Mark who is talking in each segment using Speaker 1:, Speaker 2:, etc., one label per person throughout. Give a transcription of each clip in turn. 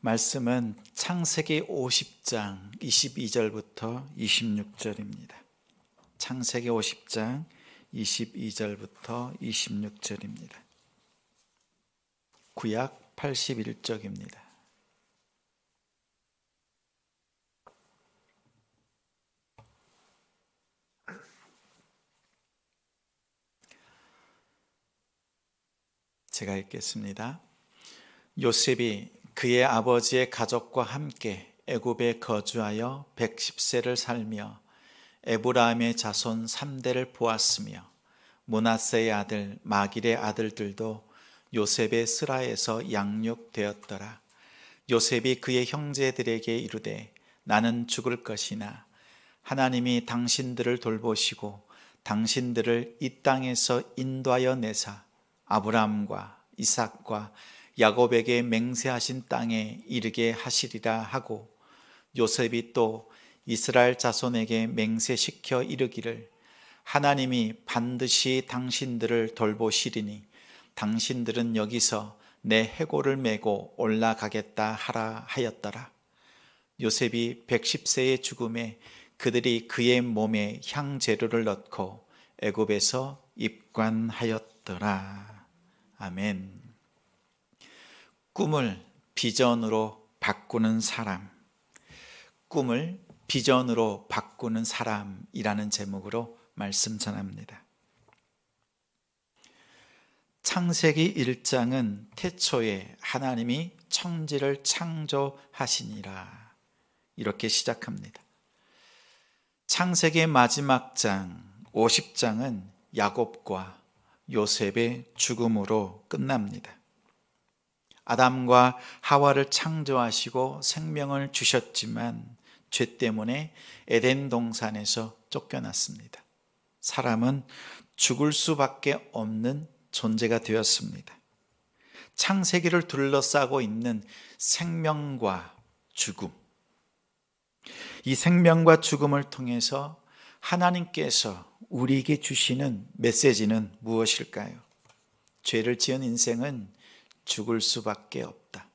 Speaker 1: 말씀은 창세기 50장 22절부터 26절입니다. 창세기 50장 22절부터 26절입니다. 구약 81쪽입니다. 제가 읽겠습니다. 요셉이 그의 아버지의 가족과 함께 애굽에 거주하여 110세를 살며 에브라임의 자손 3대를 보았으며 므낫세의 아들 마길의 아들들도 요셉의 스라에서 양육되었더라. 요셉이 그의 형제들에게 이르되 나는 죽을 것이나 하나님이 당신들을 돌보시고 당신들을 이 땅에서 인도하여 내사 아브라함과 이삭과 야곱에게 맹세하신 땅에 이르게 하시리라 하고, 요셉이 또 이스라엘 자손에게 맹세시켜 이르기를 하나님이 반드시 당신들을 돌보시리니 당신들은 여기서 내 해골을 메고 올라가겠다 하라 하였더라. 요셉이 110세의 죽음에 그들이 그의 몸에 향재료를 넣고 애굽에서 입관하였더라. 아멘. 꿈을 비전으로 바꾸는 사람, 꿈을 비전으로 바꾸는 사람이라는 제목으로 말씀 전합니다. 창세기 1장은 태초에 하나님이 천지를 창조하시니라 이렇게 시작합니다. 창세기의 마지막 장 50장은 야곱과 요셉의 죽음으로 끝납니다. 아담과 하와를 창조하시고 생명을 주셨지만 죄 때문에 에덴 동산에서 쫓겨났습니다. 사람은 죽을 수밖에 없는 존재가 되었습니다. 창세기를 둘러싸고 있는 생명과 죽음, 이 생명과 죽음을 통해서 하나님께서 우리에게 주시는 메시지는 무엇일까요? 죄를 지은 인생은 죽을 수밖에 없다.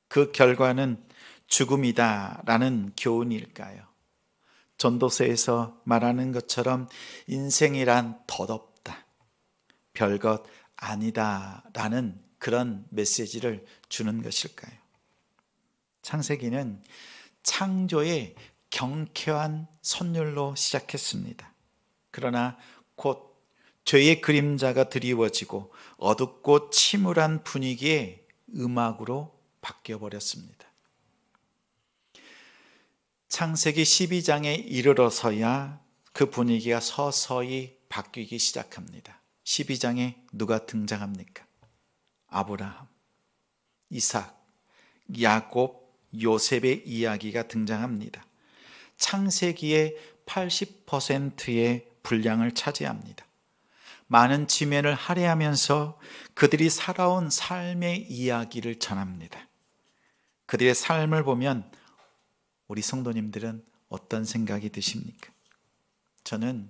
Speaker 1: 그 결과는 죽음이다 라는 교훈일까요? 전도서에서 말하는 것처럼 인생이란 덧없다, 별것 아니다 라는 그런 메시지를 주는 것일까요? 창세기는 창조의 경쾌한 선율로 시작했습니다. 그러나 곧 죄의 그림자가 드리워지고 어둡고 침울한 분위기의 음악으로 바뀌어버렸습니다. 창세기 12장에 이르러서야 그 분위기가 서서히 바뀌기 시작합니다. 12장에 누가 등장합니까? 아브라함, 이삭, 야곱, 요셉의 이야기가 등장합니다. 창세기의 80%의 분량을 차지합니다. 많은 지면을 할애하면서 그들이 살아온 삶의 이야기를 전합니다. 그들의 삶을 보면 우리 성도님들은 어떤 생각이 드십니까? 저는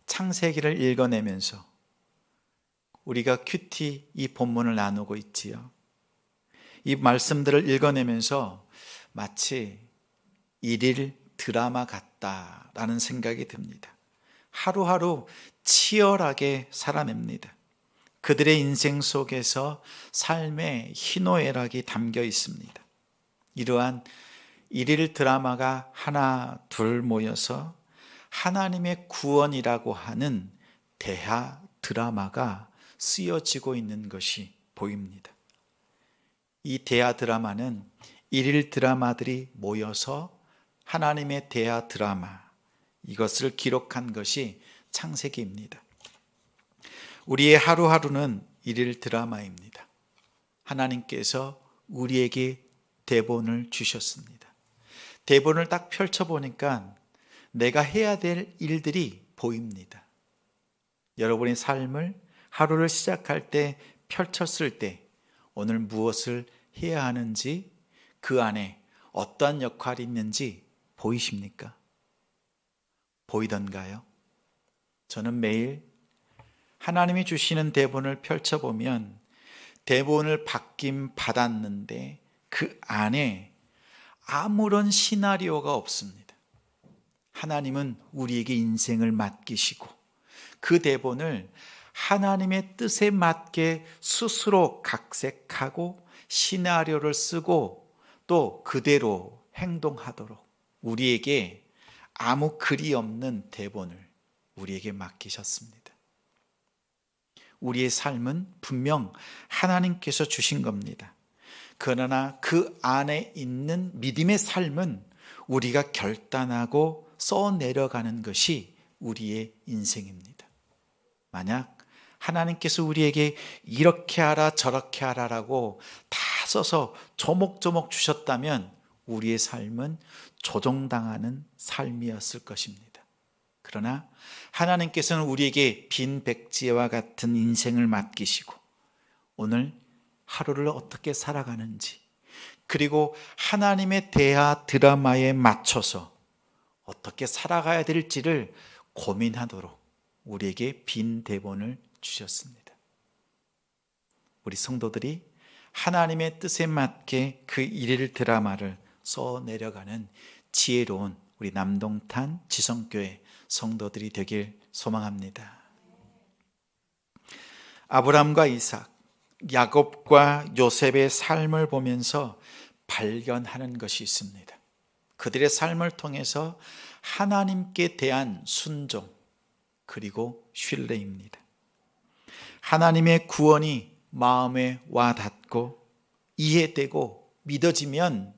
Speaker 1: 창세기를 읽어내면서 우리가 큐티 이 본문을 나누고 있지요. 이 말씀들을 읽어내면서 마치 일일 드라마 같다라는 생각이 듭니다. 하루하루 치열하게 살아냅니다. 그들의 인생 속에서 삶의 희노애락이 담겨 있습니다. 이러한 일일 드라마가 하나 둘 모여서 하나님의 구원이라고 하는 대하 드라마가 쓰여지고 있는 것이 보입니다. 이 대하 드라마는 일일 드라마들이 모여서 하나님의 대하 드라마, 이것을 기록한 것이 창세기입니다. 우리의 하루하루는 일일 드라마입니다. 하나님께서 우리에게 대본을 주셨습니다. 대본을 딱 펼쳐보니까 내가 해야 될 일들이 보입니다. 여러분의 삶을 하루를 시작할 때 펼쳤을 때 오늘 무엇을 해야 하는지, 그 안에 어떠한 역할이 있는지 보이십니까? 보이던가요? 저는 매일 하나님이 주시는 대본을 펼쳐보면 대본을 받긴 받았는데 그 안에 아무런 시나리오가 없습니다. 하나님은 우리에게 인생을 맡기시고 그 대본을 하나님의 뜻에 맞게 스스로 각색하고 시나리오를 쓰고 또 그대로 행동하도록 우리에게 아무 글이 없는 대본을 우리에게 맡기셨습니다. 우리의 삶은 분명 하나님께서 주신 겁니다. 그러나 그 안에 있는 믿음의 삶은 우리가 결단하고 써내려가는 것이 우리의 인생입니다. 만약 하나님께서 우리에게 이렇게 하라 저렇게 하라라고 다 써서 조목조목 주셨다면 우리의 삶은 조종당하는 삶이었을 것입니다. 그러나 하나님께서는 우리에게 빈 백지와 같은 인생을 맡기시고 오늘 하루를 어떻게 살아가는지 그리고 하나님의 대하 드라마에 맞춰서 어떻게 살아가야 될지를 고민하도록 우리에게 빈 대본을 주셨습니다. 우리 성도들이 하나님의 뜻에 맞게 그 일일 드라마를 써내려가는 지혜로운 우리 남동탄 지성교회 성도들이 되길 소망합니다. 아브라함과 이삭, 야곱과 요셉의 삶을 보면서 발견하는 것이 있습니다. 그들의 삶을 통해서 하나님께 대한 순종 그리고 신뢰입니다. 하나님의 구원이 마음에 와 닿고 이해되고 믿어지면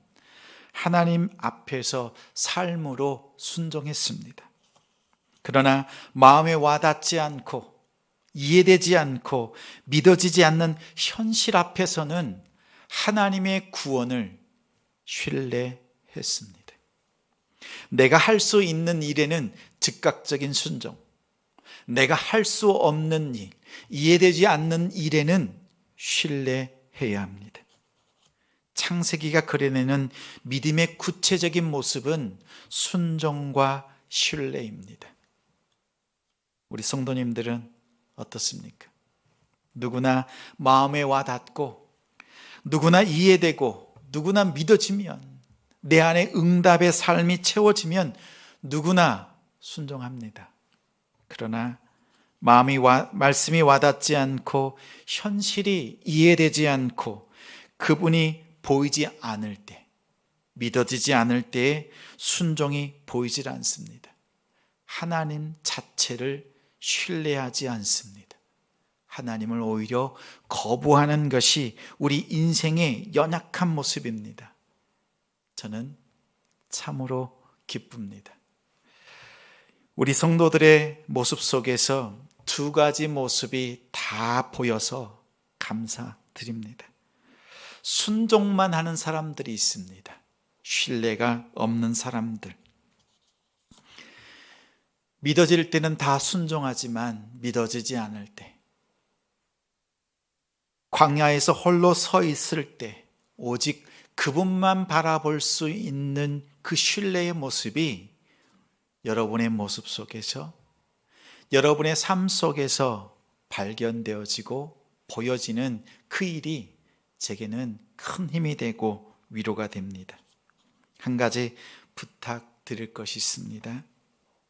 Speaker 1: 하나님 앞에서 삶으로 순종했습니다. 그러나 마음에 와닿지 않고 이해되지 않고 믿어지지 않는 현실 앞에서는 하나님의 구원을 신뢰했습니다. 내가 할 수 있는 일에는 즉각적인 순종, 내가 할 수 없는 일, 이해되지 않는 일에는 신뢰해야 합니다. 창세기가 그려내는 믿음의 구체적인 모습은 순종과 신뢰입니다. 우리 성도님들은 어떻습니까? 누구나 마음에 와닿고 누구나 이해되고 누구나 믿어지면 내 안에 응답의 삶이 채워지면 누구나 순종합니다. 그러나 말씀이 와닿지 않고 현실이 이해되지 않고 그분이 보이지 않을 때, 믿어지지 않을 때에 순종이 보이질 않습니다. 하나님 자체를 신뢰하지 않습니다. 하나님을 오히려 거부하는 것이 우리 인생의 연약한 모습입니다. 저는 참으로 기쁩니다. 우리 성도들의 모습 속에서 두 가지 모습이 다 보여서 감사드립니다. 순종만 하는 사람들이 있습니다. 신뢰가 없는 사람들. 믿어질 때는 다 순종하지만 믿어지지 않을 때, 광야에서 홀로 서 있을 때 오직 그분만 바라볼 수 있는 그 신뢰의 모습이 여러분의 모습 속에서, 여러분의 삶 속에서 발견되어지고 보여지는 그 일이 제게는 큰 힘이 되고 위로가 됩니다. 한 가지 부탁드릴 것이 있습니다.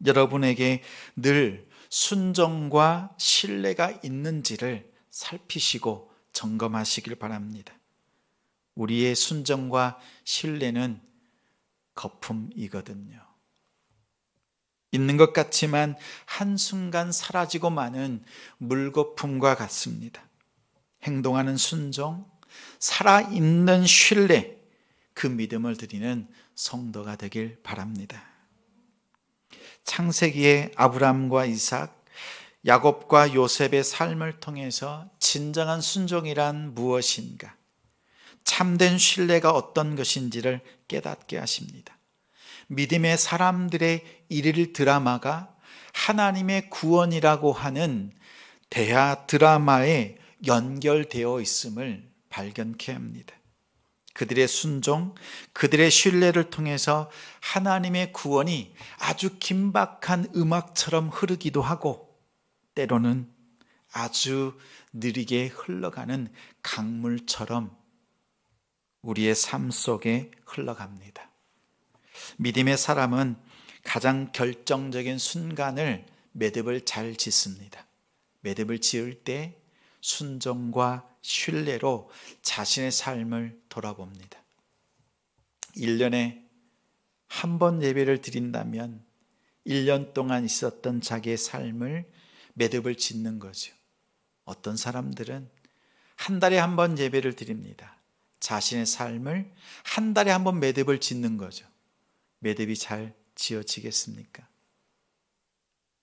Speaker 1: 여러분에게 늘 순종과 신뢰가 있는지를 살피시고 점검하시길 바랍니다. 우리의 순종과 신뢰는 거품이거든요. 있는 것 같지만 한순간 사라지고 마는 물거품과 같습니다. 행동하는 순종, 살아있는 신뢰, 그 믿음을 드리는 성도가 되길 바랍니다. 창세기의 아브라함과 이삭, 야곱과 요셉의 삶을 통해서 진정한 순종이란 무엇인가? 참된 신뢰가 어떤 것인지를 깨닫게 하십니다. 믿음의 사람들의 일일 드라마가 하나님의 구원이라고 하는 대하 드라마에 연결되어 있음을 발견케 합니다. 그들의 순종, 그들의 신뢰를 통해서 하나님의 구원이 아주 긴박한 음악처럼 흐르기도 하고 때로는 아주 느리게 흘러가는 강물처럼 우리의 삶 속에 흘러갑니다. 믿음의 사람은 가장 결정적인 순간을 매듭을 잘 짓습니다. 매듭을 지을 때 순종과 신뢰로 자신의 삶을 돌아봅니다. 1년에 한 번 예배를 드린다면 1년 동안 있었던 자기의 삶을 매듭을 짓는 거죠. 어떤 사람들은 한 달에 한 번 예배를 드립니다. 자신의 삶을 한 달에 한 번 매듭을 짓는 거죠. 매듭이 잘 지어지겠습니까?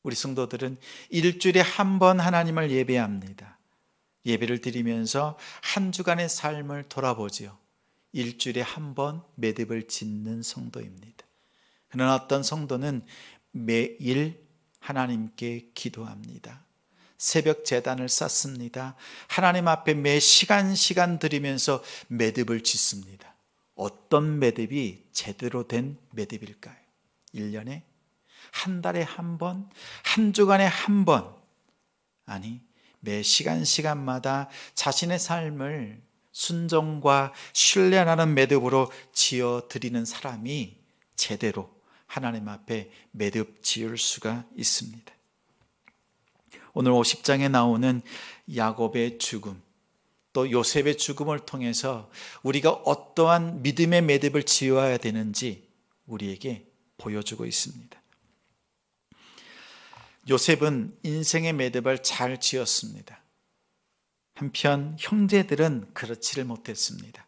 Speaker 1: 우리 성도들은 일주일에 한 번 하나님을 예배합니다. 예배를 드리면서 한 주간의 삶을 돌아보지요. 일주일에 한 번 매듭을 짓는 성도입니다. 그러나 어떤 성도는 매일 하나님께 기도합니다. 새벽 제단을 쌓습니다. 하나님 앞에 매 시간 드리면서 매듭을 짓습니다. 어떤 매듭이 제대로 된 매듭일까요? 1년에 한 달에 한 번, 한 주간에 한 번, 아니 매 시간마다 자신의 삶을 순종과 신뢰하는 매듭으로 지어드리는 사람이 제대로 하나님 앞에 매듭 지을 수가 있습니다. 오늘 50장에 나오는 야곱의 죽음, 또 요셉의 죽음을 통해서 우리가 어떠한 믿음의 매듭을 지어야 되는지 우리에게 보여주고 있습니다. 요셉은 인생의 매듭을 잘 지었습니다. 한편 형제들은 그렇지를 못했습니다.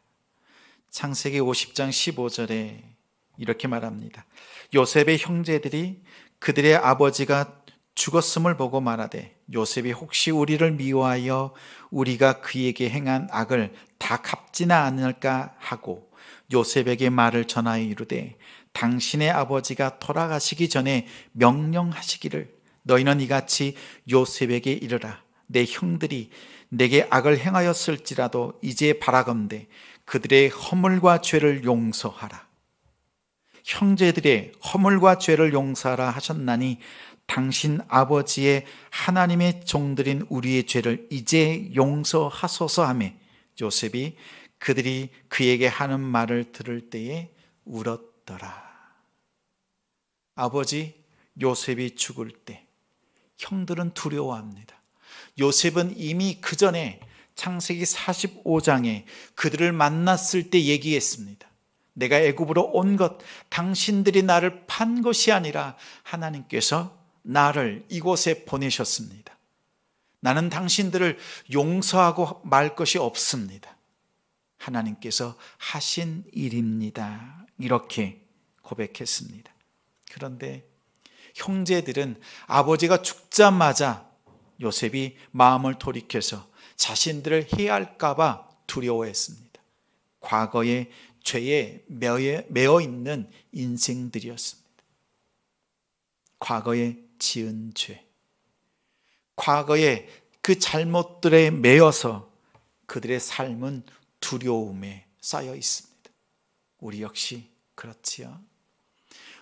Speaker 1: 창세기 50장 15절에 이렇게 말합니다. 요셉의 형제들이 그들의 아버지가 죽었음을 보고 말하되 요셉이 혹시 우리를 미워하여 우리가 그에게 행한 악을 다 갚지나 않을까 하고 요셉에게 말을 전하여 이르되 당신의 아버지가 돌아가시기 전에 명령하시기를 너희는 이같이 요셉에게 이르라. 내 형들이 내게 악을 행하였을지라도 이제 바라건대 그들의 허물과 죄를 용서하라. 형제들의 허물과 죄를 용서하라 하셨나니 당신 아버지의 하나님의 종들인 우리의 죄를 이제 용서하소서 하며 요셉이 그들이 그에게 하는 말을 들을 때에 울었더라. 아버지 요셉이 죽을 때 형들은 두려워합니다. 요셉은 이미 그 전에 창세기 45장에 그들을 만났을 때 얘기했습니다. 내가 애굽으로 온 것 당신들이 나를 판 것이 아니라 하나님께서 나를 이곳에 보내셨습니다. 나는 당신들을 용서하고 말 것이 없습니다. 하나님께서 하신 일입니다. 이렇게 고백했습니다. 그런데 형제들은 아버지가 죽자마자 요셉이 마음을 돌이켜서 자신들을 해할까 봐 두려워했습니다. 과거의 죄에 매여 있는 인생들이었습니다. 과거에 지은 죄, 과거의 그 잘못들에 매여서 그들의 삶은 두려움에 쌓여 있습니다. 우리 역시 그렇지요.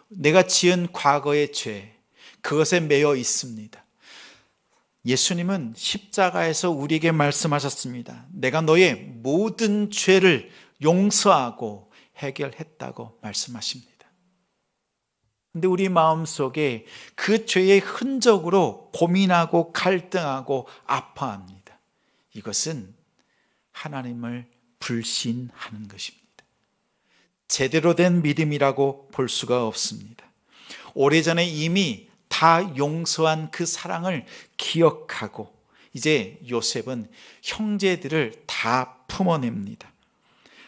Speaker 1: 내가 지은 과거의 죄, 그것에 매여 있습니다. 예수님은 십자가에서 우리에게 말씀하셨습니다. 내가 너의 모든 죄를 용서하고 해결했다고 말씀하십니다. 근데 우리 마음속에 그 죄의 흔적으로 고민하고 갈등하고 아파합니다. 이것은 하나님을 불신하는 것입니다. 제대로 된 믿음이라고 볼 수가 없습니다. 오래전에 이미 다 용서한 그 사랑을 기억하고 이제 요셉은 형제들을 다 품어냅니다.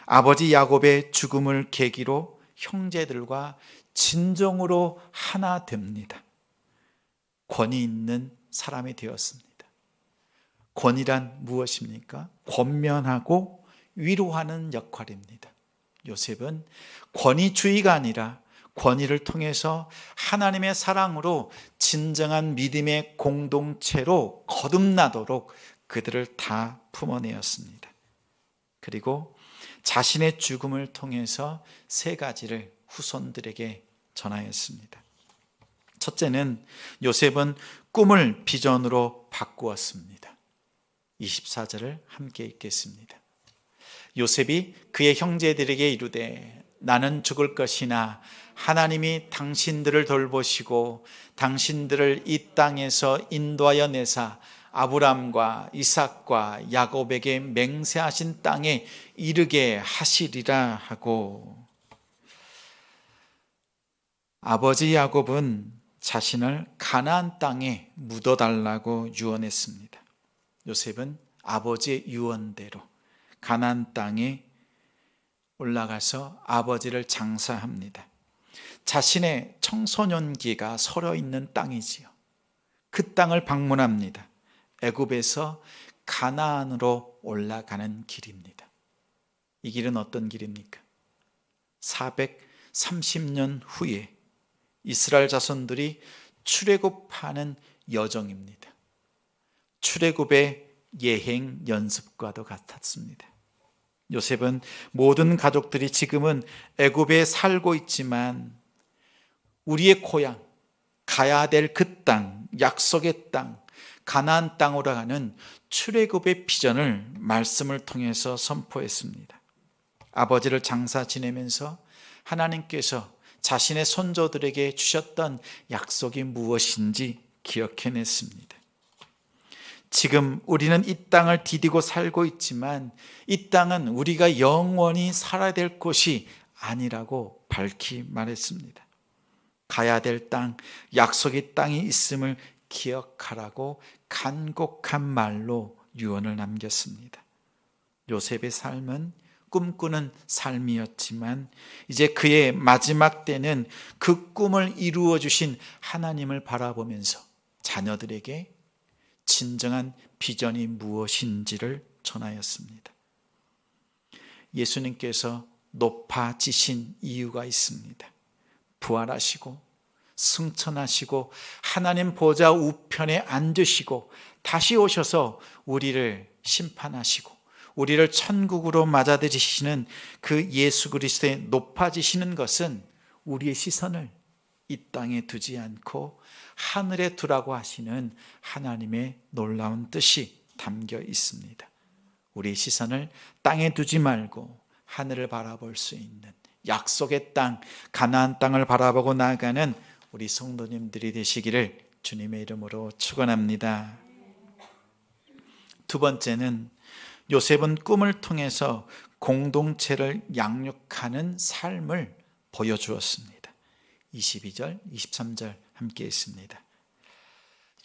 Speaker 1: 아버지 야곱의 죽음을 계기로 형제들과 진정으로 하나 됩니다. 권위 있는 사람이 되었습니다. 권위란 무엇입니까? 권면하고 위로하는 역할입니다. 요셉은 권위주의가 아니라 권위를 통해서 하나님의 사랑으로 진정한 믿음의 공동체로 거듭나도록 그들을 다 품어내었습니다. 그리고 자신의 죽음을 통해서 세 가지를 후손들에게 전하였습니다. 첫째는 요셉은 꿈을 비전으로 바꾸었습니다. 24절을 함께 읽겠습니다. 요셉이 그의 형제들에게 이르되 나는 죽을 것이나 하나님이 당신들을 돌보시고 당신들을 이 땅에서 인도하여 내사 아브람과 이삭과 야곱에게 맹세하신 땅에 이르게 하시리라 하고, 아버지 야곱은 자신을 가나안 땅에 묻어달라고 유언했습니다. 요셉은 아버지의 유언대로 가나안 땅에 올라가서 아버지를 장사합니다. 자신의 청소년기가 서려 있는 땅이지요. 그 땅을 방문합니다. 애굽에서 가나안으로 올라가는 길입니다. 이 길은 어떤 길입니까? 430년 후에 이스라엘 자손들이 출애굽하는 여정입니다. 출애굽의 예행 연습과도 같았습니다. 요셉은 모든 가족들이 지금은 애굽에 살고 있지만 우리의 고향, 가야 될 그 땅, 약속의 땅, 가나안 땅으로 가는 출애굽의 비전을 말씀을 통해서 선포했습니다. 아버지를 장사 지내면서 하나님께서 자신의 손조들에게 주셨던 약속이 무엇인지 기억해냈습니다. 지금 우리는 이 땅을 디디고 살고 있지만 이 땅은 우리가 영원히 살아야 될 곳이 아니라고 밝히 말했습니다. 가야 될 땅, 약속의 땅이 있음을 기억하라고 간곡한 말로 유언을 남겼습니다. 요셉의 삶은 꿈꾸는 삶이었지만 이제 그의 마지막 때는 그 꿈을 이루어 주신 하나님을 바라보면서 자녀들에게 진정한 비전이 무엇인지를 전하였습니다. 예수님께서 높아지신 이유가 있습니다. 부활하시고 승천하시고 하나님 보좌 우편에 앉으시고 다시 오셔서 우리를 심판하시고 우리를 천국으로 맞아들이시는 그 예수 그리스도의 높아지시는 것은 우리의 시선을 이 땅에 두지 않고 하늘에 두라고 하시는 하나님의 놀라운 뜻이 담겨 있습니다. 우리의 시선을 땅에 두지 말고 하늘을 바라볼 수 있는 약속의 땅, 가나안 땅을 바라보고 나아가는 우리 성도님들이 되시기를 주님의 이름으로 축원합니다. 두 번째는 요셉은 꿈을 통해서 공동체를 양육하는 삶을 보여주었습니다. 22절, 23절 함께 있습니다.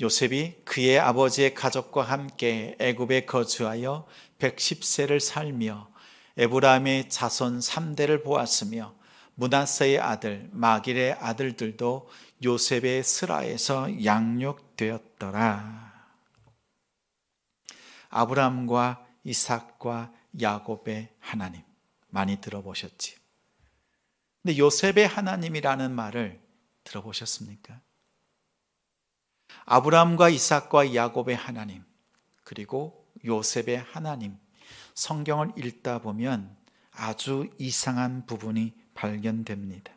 Speaker 1: 요셉이 그의 아버지의 가족과 함께 애굽에 거주하여 110세를 살며 에브라임의 자손 3대를 보았으며 므낫세의 아들 마길의 아들들도 요셉의 스라에서 양육되었더라. 아브라함과 이삭과 야곱의 하나님 많이 들어보셨지요. 근데 요셉의 하나님이라는 말을 들어보셨습니까? 아브라함과 이삭과 야곱의 하나님, 그리고 요셉의 하나님, 성경을 읽다 보면 아주 이상한 부분이 발견됩니다.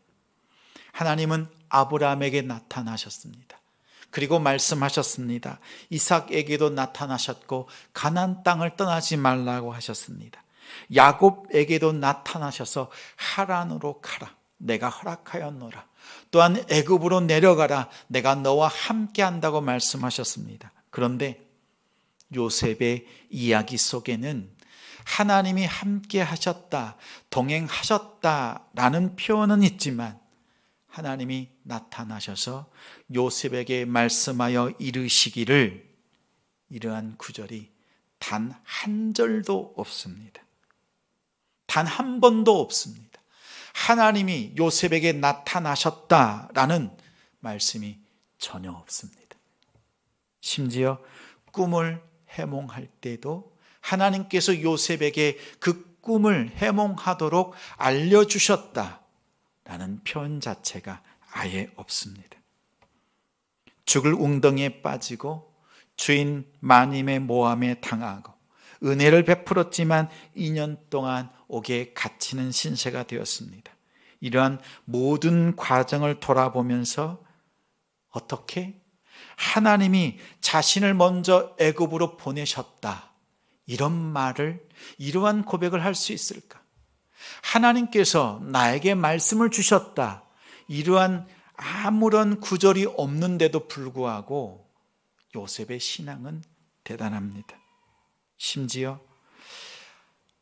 Speaker 1: 하나님은 아브라함에게 나타나셨습니다. 그리고 말씀하셨습니다. 이삭에게도 나타나셨고 가나안 땅을 떠나지 말라고 하셨습니다. 야곱에게도 나타나셔서 하란으로 가라, 내가 허락하였노라. 또한 애굽으로 내려가라, 내가 너와 함께 한다고 말씀하셨습니다. 그런데 요셉의 이야기 속에는 하나님이 함께 하셨다, 동행하셨다라는 표현은 있지만 하나님이 나타나셔서 요셉에게 말씀하여 이르시기를, 이러한 구절이 단 한 절도 없습니다. 단 한 번도 없습니다. 하나님이 요셉에게 나타나셨다라는 말씀이 전혀 없습니다. 심지어 꿈을 해몽할 때도 하나님께서 요셉에게 그 꿈을 해몽하도록 알려주셨다라는 표현 자체가 아예 없습니다. 죽을 웅덩이에 빠지고 주인 마님의 모함에 당하고 은혜를 베풀었지만 2년 동안 옥에 갇히는 신세가 되었습니다. 이러한 모든 과정을 돌아보면서 어떻게 하나님이 자신을 먼저 애굽으로 보내셨다, 이러한 고백을 할 수 있을까? 하나님께서 나에게 말씀을 주셨다. 이러한 아무런 구절이 없는데도 불구하고 요셉의 신앙은 대단합니다. 심지어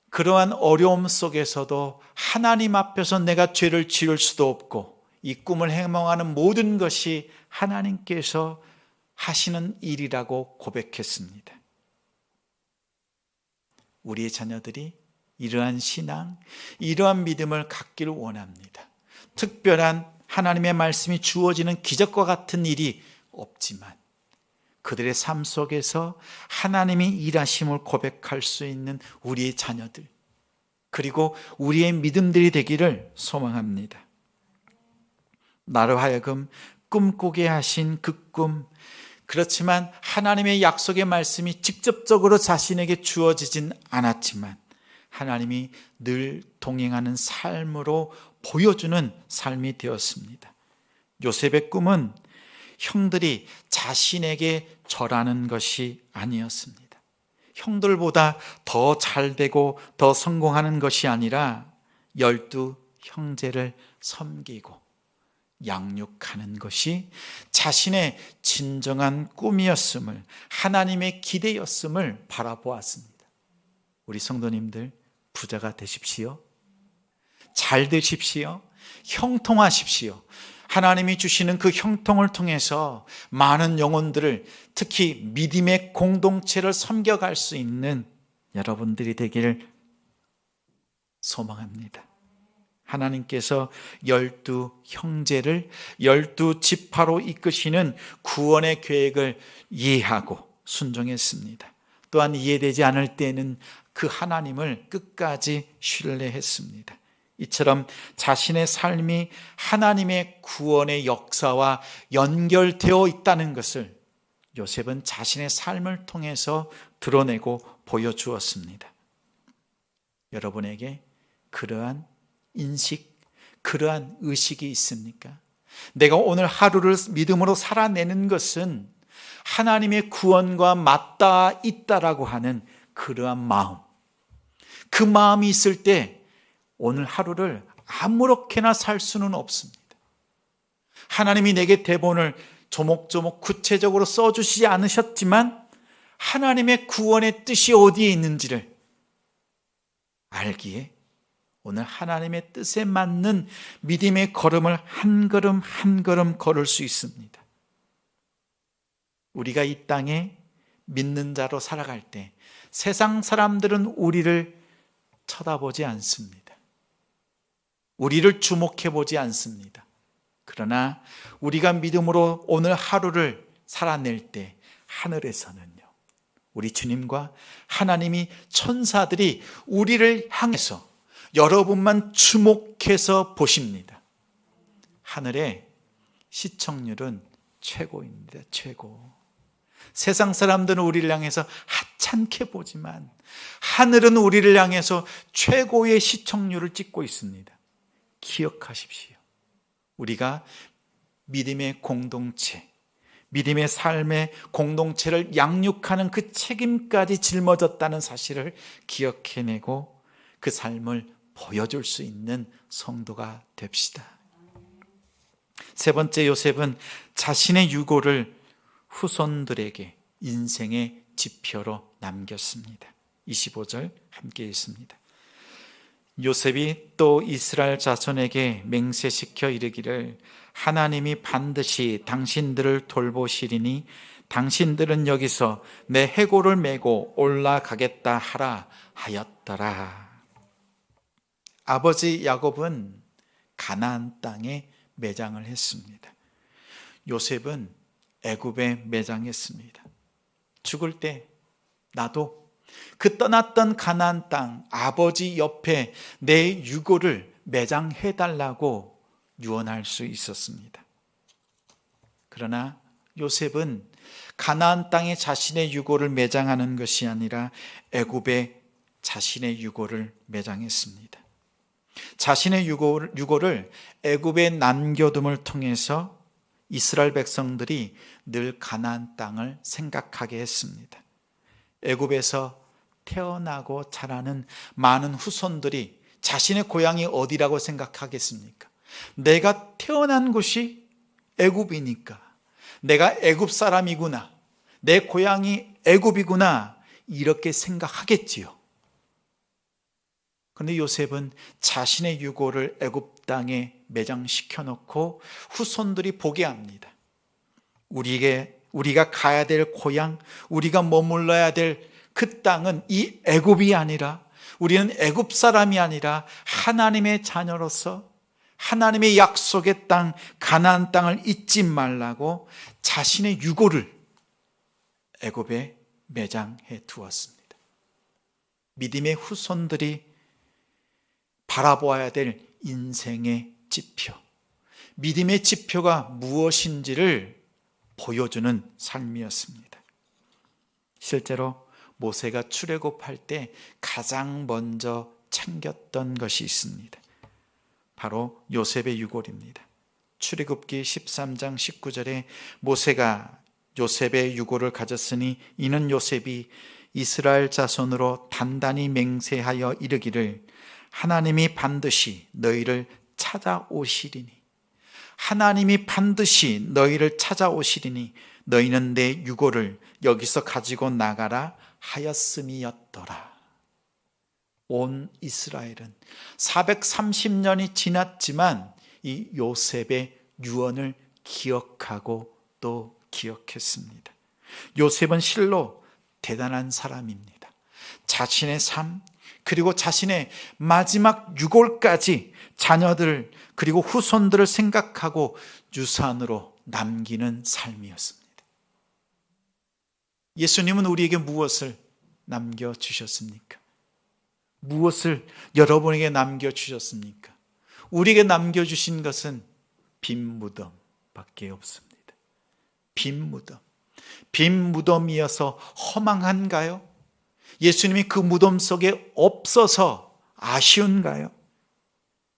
Speaker 1: 그러한 어려움 속에서도 하나님 앞에서 내가 죄를 지을 수도 없고 이 꿈을 행망하는 모든 것이 하나님께서 하시는 일이라고 고백했습니다. 우리의 자녀들이 이러한 신앙, 이러한 믿음을 갖기를 원합니다. 특별한 하나님의 말씀이 주어지는 기적과 같은 일이 없지만 그들의 삶 속에서 하나님이 일하심을 고백할 수 있는 우리의 자녀들, 그리고 우리의 믿음들이 되기를 소망합니다. 나로 하여금 꿈꾸게 하신 그 꿈, 그렇지만 하나님의 약속의 말씀이 직접적으로 자신에게 주어지진 않았지만 하나님이 늘 동행하는 삶으로 보여주는 삶이 되었습니다. 요셉의 꿈은 형들이 자신에게 절하는 것이 아니었습니다. 형들보다 더 잘되고 더 성공하는 것이 아니라 12 형제를 섬기고 양육하는 것이 자신의 진정한 꿈이었음을, 하나님의 기대였음을 바라보았습니다. 우리 성도님들, 부자가 되십시오. 잘 되십시오. 형통하십시오. 하나님이 주시는 그 형통을 통해서 많은 영혼들을, 특히 믿음의 공동체를 섬겨갈 수 있는 여러분들이 되기를 소망합니다. 하나님께서 12 형제를 12 지파로 이끄시는 구원의 계획을 이해하고 순종했습니다. 또한 이해되지 않을 때에는 그 하나님을 끝까지 신뢰했습니다. 이처럼 자신의 삶이 하나님의 구원의 역사와 연결되어 있다는 것을 요셉은 자신의 삶을 통해서 드러내고 보여주었습니다. 여러분에게 그러한 인식, 그러한 의식이 있습니까? 내가 오늘 하루를 믿음으로 살아내는 것은 하나님의 구원과 맞닿아 있다라고 하는 그러한 마음, 그 마음이 있을 때 오늘 하루를 아무렇게나 살 수는 없습니다. 하나님이 내게 대본을 조목조목 구체적으로 써주시지 않으셨지만 하나님의 구원의 뜻이 어디에 있는지를 알기에 오늘 하나님의 뜻에 맞는 믿음의 걸음을 한 걸음 한 걸음 걸을 수 있습니다. 우리가 이 땅에 믿는 자로 살아갈 때 세상 사람들은 우리를 쳐다보지 않습니다. 우리를 주목해 보지 않습니다. 그러나 우리가 믿음으로 오늘 하루를 살아낼 때 하늘에서는요, 우리 주님과 하나님이 천사들이 우리를 향해서 여러분만 주목해서 보십니다. 하늘의 시청률은 최고입니다. 최고. 세상 사람들은 우리를 향해서 하찮게 보지만 하늘은 우리를 향해서 최고의 시청률을 찍고 있습니다. 기억하십시오. 우리가 믿음의 공동체, 믿음의 삶의 공동체를 양육하는 그 책임까지 짊어졌다는 사실을 기억해내고 그 삶을 보여줄 수 있는 성도가 됩시다. 세 번째, 요셉은 자신의 유고를 후손들에게 인생의 지표로 남겼습니다. 25절 함께 읽습니다. 요셉이 또 이스라엘 자손에게 맹세시켜 이르기를 하나님이 반드시 당신들을 돌보시리니 당신들은 여기서 내 해골을 메고 올라가겠다 하라 하였더라. 아버지 야곱은 가나안 땅에 매장을 했습니다. 요셉은 애굽에 매장했습니다. 죽을 때 나도 그 떠났던 가나안 땅 아버지 옆에 내 유고를 매장해달라고 유언할 수 있었습니다. 그러나 요셉은 가나안 땅에 자신의 유고를 매장하는 것이 아니라 애굽에 자신의 유고를 매장했습니다. 자신의 유고를 애굽에 남겨둠을 통해서 이스라엘 백성들이 늘 가나안 땅을 생각하게 했습니다. 애굽에서 태어나고 자라는 많은 후손들이 자신의 고향이 어디라고 생각하겠습니까? 내가 태어난 곳이 애굽이니까, 내가 애굽 사람이구나, 내 고향이 애굽이구나, 이렇게 생각하겠지요. 그런데 요셉은 자신의 유고를 애굽 땅에 매장시켜 놓고 후손들이 보게 합니다. 우리가 가야 될 고향, 우리가 머물러야 될 그 땅은 이 애굽이 아니라, 우리는 애굽 사람이 아니라 하나님의 자녀로서 하나님의 약속의 땅 가나안 땅을 잊지 말라고 자신의 유고를 애굽에 매장해 두었습니다. 믿음의 후손들이 바라보아야 될 인생의 지표, 믿음의 지표가 무엇인지를 보여주는 삶이었습니다. 실제로 모세가 출애굽할 때 가장 먼저 챙겼던 것이 있습니다. 바로 요셉의 유골입니다. 출애굽기 13장 19절에 모세가 요셉의 유골을 가졌으니 이는 요셉이 이스라엘 자손으로 단단히 맹세하여 이르기를 하나님이 반드시 너희를 찾아오시리니, 하나님이 반드시 너희를 찾아오시리니 너희는 내 유골을 여기서 가지고 나가라 하였음이었더라. 온 이스라엘은 430년이 지났지만 이 요셉의 유언을 기억하고 또 기억했습니다. 요셉은 실로 대단한 사람입니다. 자신의 삶, 그리고 자신의 마지막 유골까지 자녀들 그리고 후손들을 생각하고 유산으로 남기는 삶이었습니다. 예수님은 우리에게 무엇을 남겨주셨습니까? 무엇을 여러분에게 남겨주셨습니까? 우리에게 남겨주신 것은 빈 무덤밖에 없습니다. 빈 무덤. 빈 무덤이어서 허망한가요? 예수님이 그 무덤 속에 없어서 아쉬운가요?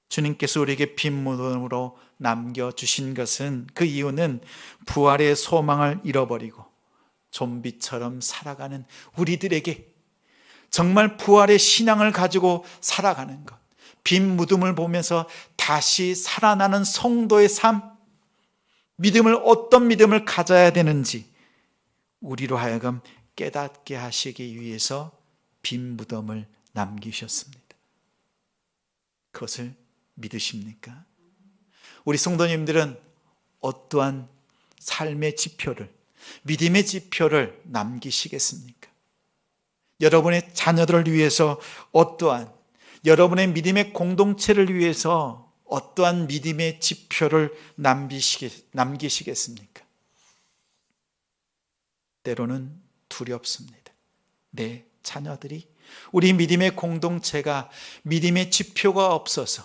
Speaker 1: 주님께서 우리에게 빈 무덤으로 남겨주신 것은, 그 이유는 부활의 소망을 잃어버리고 좀비처럼 살아가는 우리들에게 정말 부활의 신앙을 가지고 살아가는 것, 빈 무덤을 보면서 다시 살아나는 성도의 삶, 어떤 믿음을 가져야 되는지 우리로 하여금 깨닫게 하시기 위해서 빈 무덤을 남기셨습니다. 그것을 믿으십니까? 우리 성도님들은 어떠한 삶의 지표를, 믿음의 지표를 남기시겠습니까? 여러분의 자녀들을 위해서 어떠한, 여러분의 믿음의 공동체를 위해서 어떠한 믿음의 지표를 남기시겠습니까? 때로는 두렵습니다. 내 자녀들이, 우리 믿음의 공동체가 믿음의 지표가 없어서,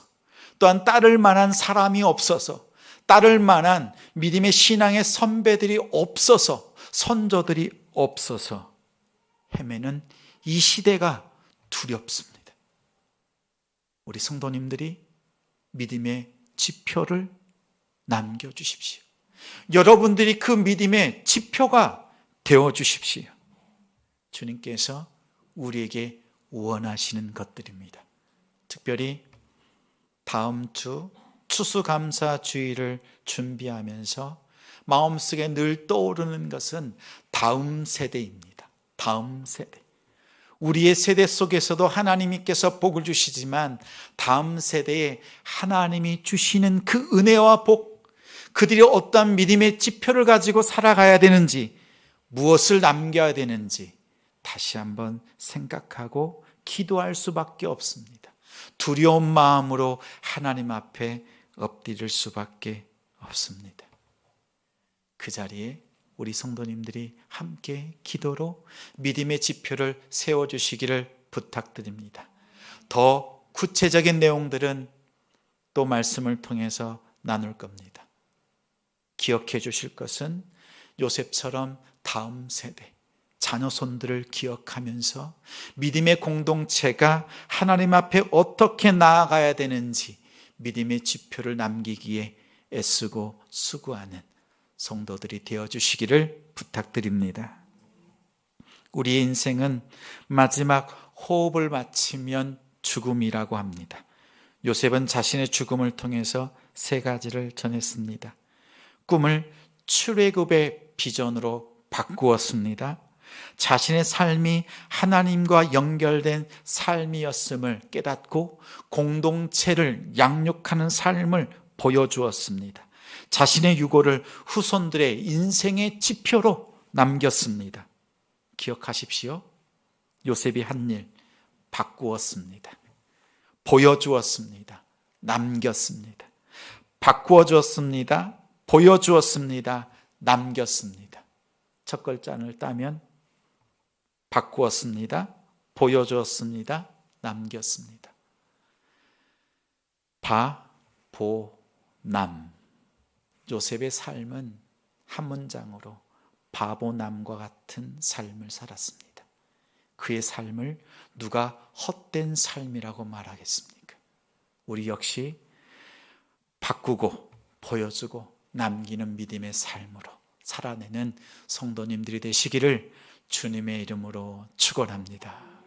Speaker 1: 또한 따를 만한 사람이 없어서, 따를 만한 믿음의 신앙의 선배들이 없어서, 선조들이 없어서 헤매는 이 시대가 두렵습니다. 우리 성도님들이 믿음의 지표를 남겨주십시오. 여러분들이 그 믿음의 지표가 되어주십시오. 주님께서 우리에게 원하시는 것들입니다. 특별히 다음 주 추수감사주의를 준비하면서 마음속에 늘 떠오르는 것은 다음 세대입니다. 다음 세대. 우리의 세대 속에서도 하나님께서 복을 주시지만 다음 세대에 하나님이 주시는 그 은혜와 복, 그들이 어떠한 믿음의 지표를 가지고 살아가야 되는지, 무엇을 남겨야 되는지 다시 한번 생각하고 기도할 수밖에 없습니다. 두려운 마음으로 하나님 앞에 엎드릴 수밖에 없습니다. 그 자리에 우리 성도님들이 함께 기도로 믿음의 지표를 세워주시기를 부탁드립니다. 더 구체적인 내용들은 또 말씀을 통해서 나눌 겁니다. 기억해 주실 것은 요셉처럼 다음 세대, 자녀손들을 기억하면서 믿음의 공동체가 하나님 앞에 어떻게 나아가야 되는지 믿음의 지표를 남기기에 애쓰고 수고하는 성도들이 되어주시기를 부탁드립니다. 우리의 인생은 마지막 호흡을 마치면 죽음이라고 합니다. 요셉은 자신의 죽음을 통해서 세 가지를 전했습니다. 꿈을 출애굽의 비전으로 바꾸었습니다. 자신의 삶이 하나님과 연결된 삶이었음을 깨닫고 공동체를 양육하는 삶을 보여주었습니다. 자신의 유고를 후손들의 인생의 지표로 남겼습니다. 기억하십시오. 요셉이 한 일 바꾸었습니다. 보여주었습니다. 남겼습니다. 바꾸어 주었습니다. 보여주었습니다. 남겼습니다. 첫 글자를 따면 바꾸었습니다. 보여주었습니다. 남겼습니다. 바, 보, 남. 요셉의 삶은 한 문장으로 바보남과 같은 삶을 살았습니다. 그의 삶을 누가 헛된 삶이라고 말하겠습니까? 우리 역시 바꾸고 보여주고 남기는 믿음의 삶으로 살아내는 성도님들이 되시기를 주님의 이름으로 축원합니다.